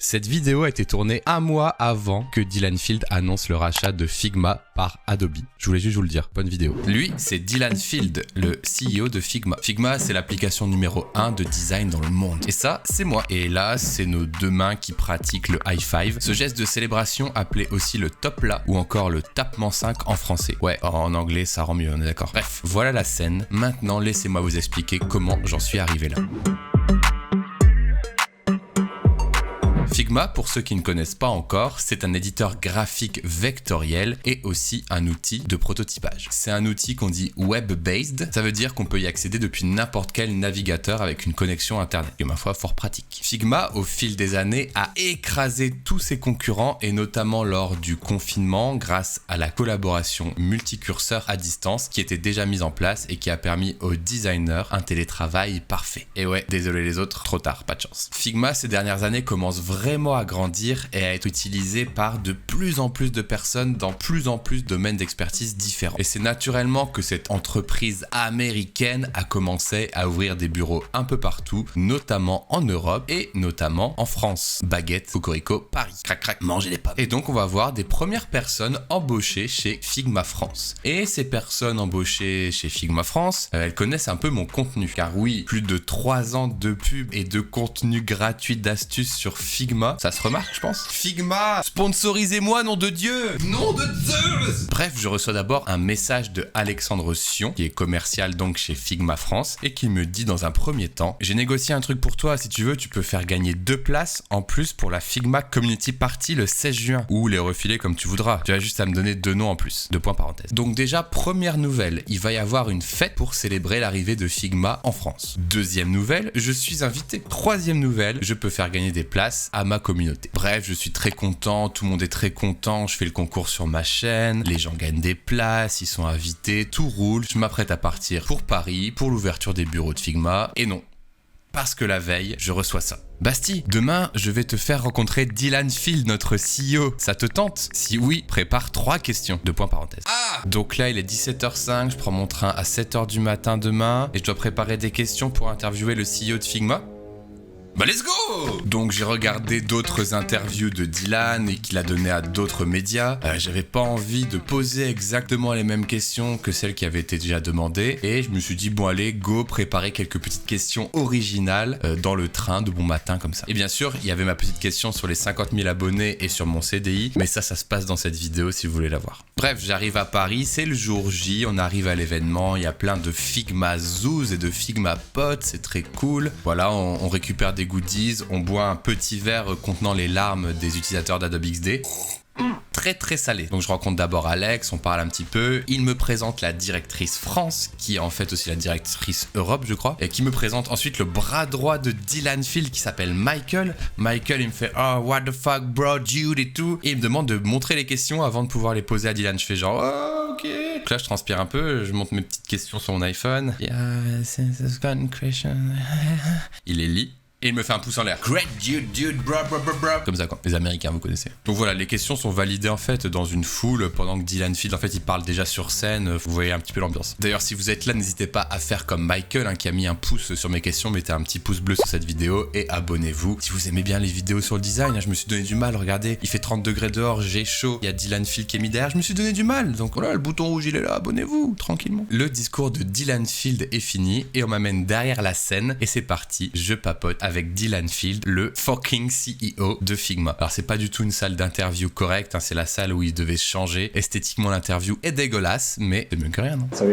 Cette vidéo a été tournée un mois avant que Dylan Field annonce le rachat de Figma par Adobe. Je voulais juste vous le dire, bonne vidéo. Lui, c'est Dylan Field, le CEO de Figma. Figma, c'est l'application numéro 1 de design dans le monde. Et ça, c'est moi. Et là, c'est nos deux mains qui pratiquent le high five. Ce geste de célébration appelé aussi le top là ou encore le tapement 5 en français. Ouais, en anglais, ça rend mieux, on est d'accord. Bref, voilà la scène. Maintenant, laissez-moi vous expliquer comment j'en suis arrivé là. Figma, pour ceux qui ne connaissent pas encore, c'est un éditeur graphique vectoriel et aussi un outil de prototypage. C'est un outil qu'on dit web-based, ça veut dire qu'on peut y accéder depuis n'importe quel navigateur avec une connexion internet, et ma foi fort pratique. Figma, au fil des années, a écrasé tous ses concurrents et notamment lors du confinement grâce à la collaboration multicurseur à distance qui était déjà mise en place et qui a permis aux designers un télétravail parfait. Et ouais, désolé les autres, trop tard, pas de chance. Figma, ces dernières années, commence vraiment à grandir et à être utilisé par de plus en plus de personnes dans plus en plus de domaines d'expertise différents. Et c'est naturellement que cette entreprise américaine a commencé à ouvrir des bureaux un peu partout, notamment en Europe et notamment en France. Baguette, cocorico, Paris. Crac crac, mangez les pommes. Et donc on va voir des premières personnes embauchées chez Figma France. Et ces personnes embauchées chez Figma France, elles connaissent un peu mon contenu. Car oui, plus de 3 ans de pub et de contenu gratuit d'astuces sur Figma, ça se remarque je pense. Figma, sponsorisez-moi, nom de Dieu, nom de Zeus. Bref, je reçois d'abord un message de Alexandre Sion, qui est commercial donc chez Figma France, et qui me dit dans un premier temps: j'ai négocié un truc pour toi, si tu veux, tu peux faire gagner 2 places en plus pour la Figma Community Party le 16 juin, ou les refiler comme tu voudras. Tu as juste à me donner 2 noms en plus, 2 points parenthèses. Donc déjà, première nouvelle, il va y avoir une fête pour célébrer l'arrivée de Figma en France. Deuxième nouvelle, je suis invité. Troisième nouvelle, je peux faire gagner des places à ma communauté. Bref, je suis très content, tout le monde est très content, je fais le concours sur ma chaîne, les gens gagnent des places, ils sont invités, tout roule, je m'apprête à partir pour Paris, pour l'ouverture des bureaux de Figma, et non. Parce que la veille, je reçois ça. Basti, demain, je vais te faire rencontrer Dylan Field, notre CEO. Ça te tente? Si oui, prépare 3 questions. 2 points parenthèses. Ah! Donc là, il est 17h05, je prends mon train à 7h du matin demain, et je dois préparer des questions pour interviewer le CEO de Figma. Bah let's go! Donc j'ai regardé d'autres interviews de Dylan et qu'il a donné à d'autres médias. J'avais pas envie de poser exactement les mêmes questions que celles qui avaient été déjà demandées. Et je me suis dit, bon allez, go, préparer quelques petites questions originales dans le train de bon matin comme ça. Et bien sûr, il y avait ma petite question sur les 50 000 abonnés et sur mon CDI. Mais ça se passe dans cette vidéo si vous voulez la voir. Bref, j'arrive à Paris, c'est le jour J, on arrive à l'événement. Il y a plein de Figma Zoos et de Figma Potes, c'est très cool. Voilà, on récupère des goodies, on boit un petit verre contenant les larmes des utilisateurs d'Adobe XD. Très très salé. Donc je rencontre d'abord Alex, on parle un petit peu, il me présente la directrice France, qui est en fait aussi la directrice Europe je crois, et qui me présente ensuite le bras droit de Dylan Field qui s'appelle Michael. Michael il me fait oh what the fuck bro, Jude et tout, et il me demande de montrer les questions avant de pouvoir les poser à Dylan. Je fais genre oh ok. Donc là je transpire un peu, je montre mes petites questions sur mon iPhone. Yeah, it's one question. Il les lit. Et il me fait un pouce en l'air. Great dude, bro. Comme ça, quoi. Les Américains, vous connaissez. Donc voilà, les questions sont validées en fait dans une foule pendant que Dylan Field, en fait, il parle déjà sur scène. Vous voyez un petit peu l'ambiance. D'ailleurs, si vous êtes là, n'hésitez pas à faire comme Michael, qui a mis un pouce sur mes questions. Mettez un petit pouce bleu sur cette vidéo et abonnez-vous. Si vous aimez bien les vidéos sur le design, je me suis donné du mal. Regardez, il fait 30 degrés dehors, j'ai chaud. Il y a Dylan Field qui est mis derrière. Je me suis donné du mal. Donc voilà, le bouton rouge, il est là. Abonnez-vous, tranquillement. Le discours de Dylan Field est fini et on m'amène derrière la scène. Et c'est parti, je papote avec Dylan Field, le fucking CEO de Figma. Alors c'est pas du tout une salle d'interview correcte, c'est la salle où il devait changer. Esthétiquement l'interview est dégueulasse, mais c'est mieux que rien, non? Sorry,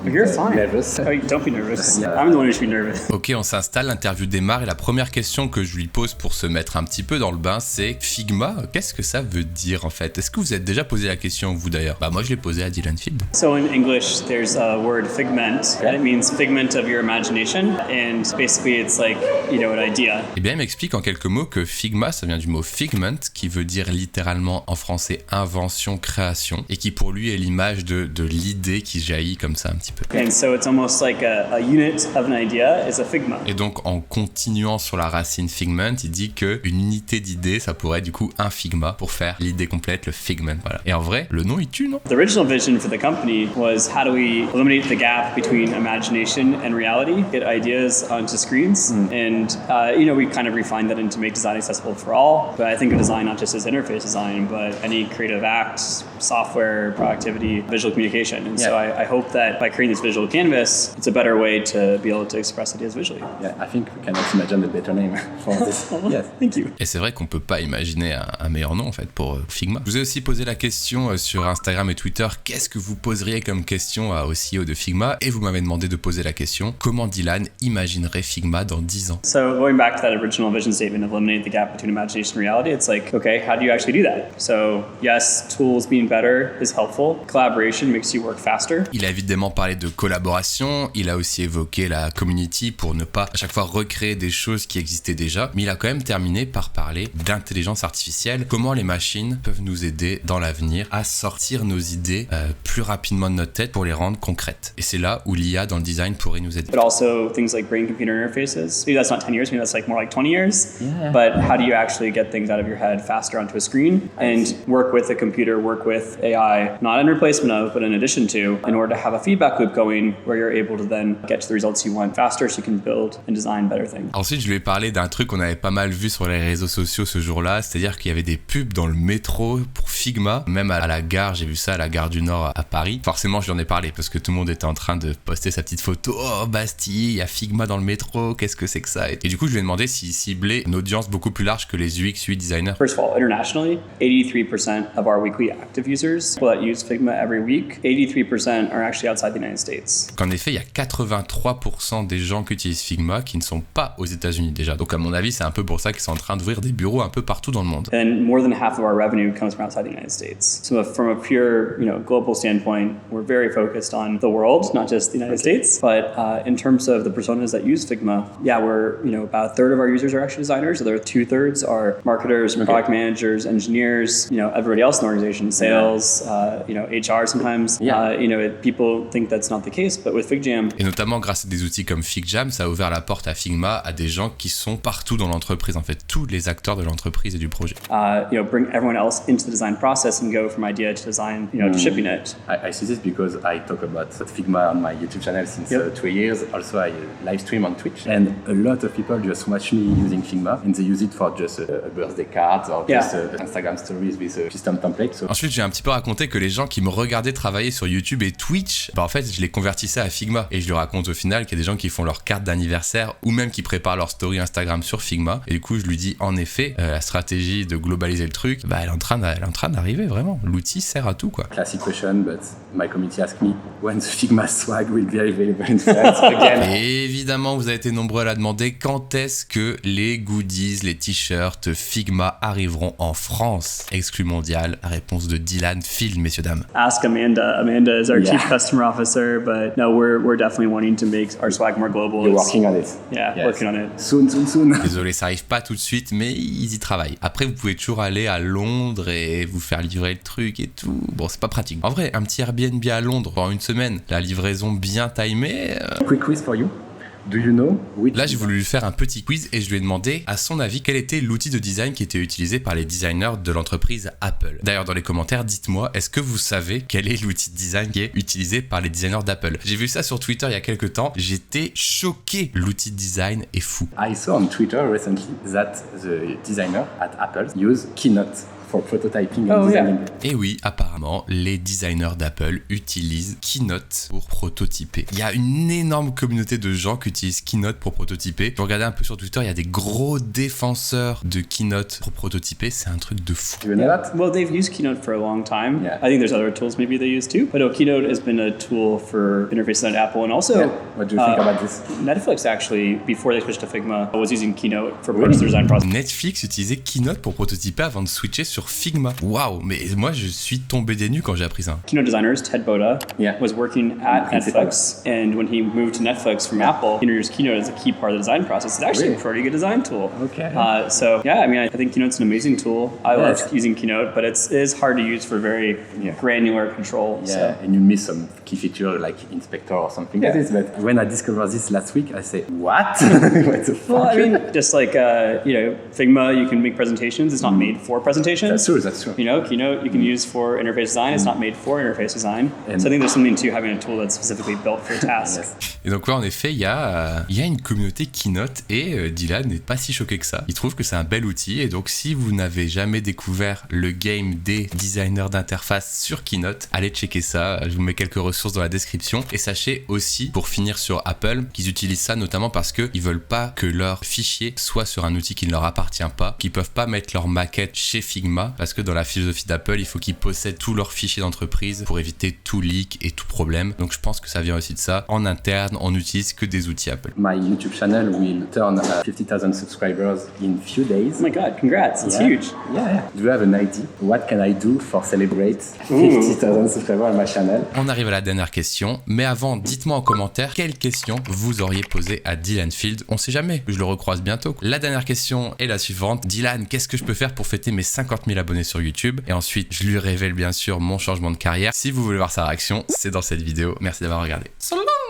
You're fine. Nervous. Oh, don't be nervous. I'm the one who should be nervous. Ok, on s'installe, l'interview démarre et la première question que je lui pose pour se mettre un petit peu dans le bain, c'est Figma, qu'est-ce que ça veut dire en fait? Est-ce que vous êtes déjà posé la question vous d'ailleurs? Bah moi je l'ai posé à Dylan Field. So in English there's a word figment and it means figment of your imagination and basically it's like, you know, an idea. Eh bien, il m'explique en quelques mots que Figma, ça vient du mot figment, qui veut dire littéralement en français invention, création, et qui pour lui est l'image de l'idée qui jaillit comme ça un petit peu. And so it's almost like a unit of an idea is a figma. Et donc, en continuant sur la racine figment, il dit qu'une unité d'idée, ça pourrait être du coup un figma pour faire l'idée complète, le figment. Voilà. Et en vrai, le nom il tue, non? The original vision for the company was how do we eliminate the gap between imagination and reality, get ideas onto screens, and we kind of refined that into make design accessible for all. But I think of design not just as interface design, but any creative act, software, productivity, visual communication. And so I hope that by creating this visual canvas, it's a better way to be able to express ideas visually. Yeah, I think we cannot imagine a better name for this. Yes, thank you. Et c'est vrai qu'on peut pas imaginer un meilleur nom en fait pour Figma. Je vous ai aussi posé la question sur Instagram et Twitter, qu'est-ce que vous poseriez comme question au CEO de Figma? Et vous m'avez demandé de poser la question, comment Dylan imaginerait Figma dans 10 ans? So going back to that original vision statement of eliminate the gap between imagination and reality, it's like, okay, how do you actually do that? So yes, tools being better is helpful. Collaboration makes you work faster. Il a évidemment parlé de collaboration, il a aussi évoqué la community pour ne pas à chaque fois recréer des choses qui existaient déjà, mais il a quand même terminé par parler d'intelligence artificielle, comment les machines peuvent nous aider dans l'avenir à sortir nos idées plus rapidement de notre tête pour les rendre concrètes. Et c'est là où l'IA dans le design pourrait nous aider. But also things like brain-computer interfaces. Maybe that's not 10 years, maybe that's like more like 20 years. Yeah. But how do you actually get things out of your head faster onto a screen and work with a computer, work with AI, not in replacement of, but in addition to, in order to have a feedback loop going where you're able to then get to the results you want faster so you can build and design better things. Ensuite, je lui ai parlé d'un truc qu'on avait pas mal vu sur les réseaux sociaux ce jour-là, c'est-à-dire qu'il y avait des pubs dans le métro pour Figma, même à la gare, j'ai vu ça à la gare du Nord à Paris. Forcément, je lui en ai parlé parce que tout le monde était en train de poster sa petite photo. Oh, Bastille, il y a Figma dans le métro, qu'est-ce que c'est que ça? Et du coup, je lui ai demandé s'il ciblait une audience beaucoup plus large que les UX UI designers. First of all, internationally, 83% of our weekly active users that use Figma every week, 83% are actually outside the United States. Qu'en effet, il y a 83% des gens qui utilisent Figma qui ne sont pas aux États-Unis déjà. Donc à mon avis, c'est un peu pour ça qu'ils sont en train d'ouvrir des bureaux un peu partout dans le monde. And more than half of our revenue comes from outside the United States. So from a pure, global standpoint, we're very focused on the world, not just the United States. But in terms of the personas that use Figma, we're, about a third of our users are actually designers. So there are 2/3 are marketers, product managers, engineers, everybody else in the organization, sales, HR sometimes. People think that's not the case, but with FigJam. Et notamment grâce à des outils comme FigJam, ça a ouvert la porte à Figma à des gens qui sont partout dans l'entreprise, en fait, tous les acteurs de l'entreprise et du projet. Bring everyone else into the design process and go from idea to design, to shipping it. I see this because I talk about Figma on my YouTube channel since 2 years. Also, I live stream on Twitch, and a lot of people just watch me using Figma, and they use it for just a birthday card or just Instagram stories with a custom template. So. Ensuite, j'ai un petit peu raconté que les gens qui me regardaient travailler sur YouTube et Twitch, en fait, je les convertissais à Figma. Et je leur raconte au final qu'il y a des gens qui font leur carte d'anniversaire ou même qui préparent leur story Instagram sur Figma. Et du coup, je lui dis, en effet, la stratégie de globaliser le truc, elle est en train d'arriver vraiment. L'outil sert à tout, quoi. Classic question, but my community asked me when the Figma swag will be available in France again. Et évidemment, vous avez été nombreux à la demander quand est-ce que les goodies, les t-shirts Figma arriveront en France. Exclu mondial, réponse de Dylan Field, messieurs dames. Ask Amanda. Amanda is our Chief Customer Officer, but no, we're definitely wanting to make our swag more global. You're working on it. Yeah, yes. Working on it. Soon. Désolé, ça arrive pas tout de suite, mais ils y travaillent. Après, vous pouvez toujours aller à Londres et vous faire livrer le truc et tout. Bon, c'est pas pratique. En vrai, un petit Airbnb à Londres pendant une semaine, la livraison bien timée. Quick quiz for you. Do you know which... Là, j'ai voulu lui faire un petit quiz et je lui ai demandé, à son avis, quel était l'outil de design qui était utilisé par les designers de l'entreprise Apple. D'ailleurs, dans les commentaires, dites-moi, est-ce que vous savez quel est l'outil de design qui est utilisé par les designers d'Apple? J'ai vu ça sur Twitter il y a quelques temps, j'étais choqué. L'outil de design est fou. I saw on Twitter recently that the designer at Apple use Keynote for prototyping and designing. Et oui, apparemment, les designers d'Apple utilisent Keynote pour prototyper. Il y a une énorme communauté de gens qui utilisent Keynote pour prototyper. Je regardais un peu sur Twitter, il y a des gros défenseurs de Keynote pour prototyper. C'est un truc de fou. Do you know that? Well, they've used Keynote for a long time. Yeah. I think there's other tools maybe they use too. But Keynote has been a tool for interfaces on Apple, and also What do you think about this? Netflix actually, before they switched to Figma, was using Keynote for part of their design process. Netflix utilisait Keynote pour prototyper avant de switcher sur Figma. Waouh, mais moi je suis tombé des nues quand j'ai appris ça. Keynote designers, Ted Boda, was working at Netflix, and when he moved to Netflix from Apple, he introduced Keynote as a key part of the design process. It's actually a pretty good design tool. Okay. So yeah, I mean, I think Keynote's an amazing tool. I love using Keynote, but it is hard to use for very granular control. Yeah, so. and you miss some key feature like inspector or something like this. But when I discovered this last week, I say, what? What the fuck? Well, I mean, just like Figma, you can make presentations. It's not made for presentations. integration. That's true, that's true. You know, Keynote you can use for interface design. It's not made for interface design. So I think there's something to having a tool that's specifically built for a task. Yes. Et donc ouais, en effet, il y a une communauté Keynote et Dylan n'est pas si choqué que ça. Il trouve que c'est un bel outil et donc si vous n'avez jamais découvert le game des designers d'interface sur Keynote, allez checker ça. Je vous mets quelques ressources dans la description et sachez aussi, pour finir sur Apple, qu'ils utilisent ça notamment parce qu'ils veulent pas que leurs fichiers soient sur un outil qui ne leur appartient pas, qu'ils peuvent pas mettre leur maquette chez Figma parce que dans la philosophie d'Apple, il faut qu'ils possèdent tous leurs fichiers d'entreprise pour éviter tout leak et tout problème. Donc je pense que ça vient aussi de ça. En interne, on n'utilise que des outils Apple. My YouTube channel will turn 50,000 subscribers in few days. Oh my God, congrats. It's huge. Yeah. Do you have an idea? What can I do for celebrate 50,000 subscribers on my channel? On arrive à la dernière question, mais avant, dites-moi en commentaire quelle question vous auriez posée à Dylan Field. On sait jamais, je le recroise bientôt. La dernière question est la suivante. Dylan, qu'est-ce que je peux faire pour fêter mes 50 000 abonnés sur YouTube? Et ensuite, je lui révèle bien sûr mon changement de carrière. Si vous voulez voir sa réaction, c'est dans cette vidéo. Merci d'avoir regardé. So long.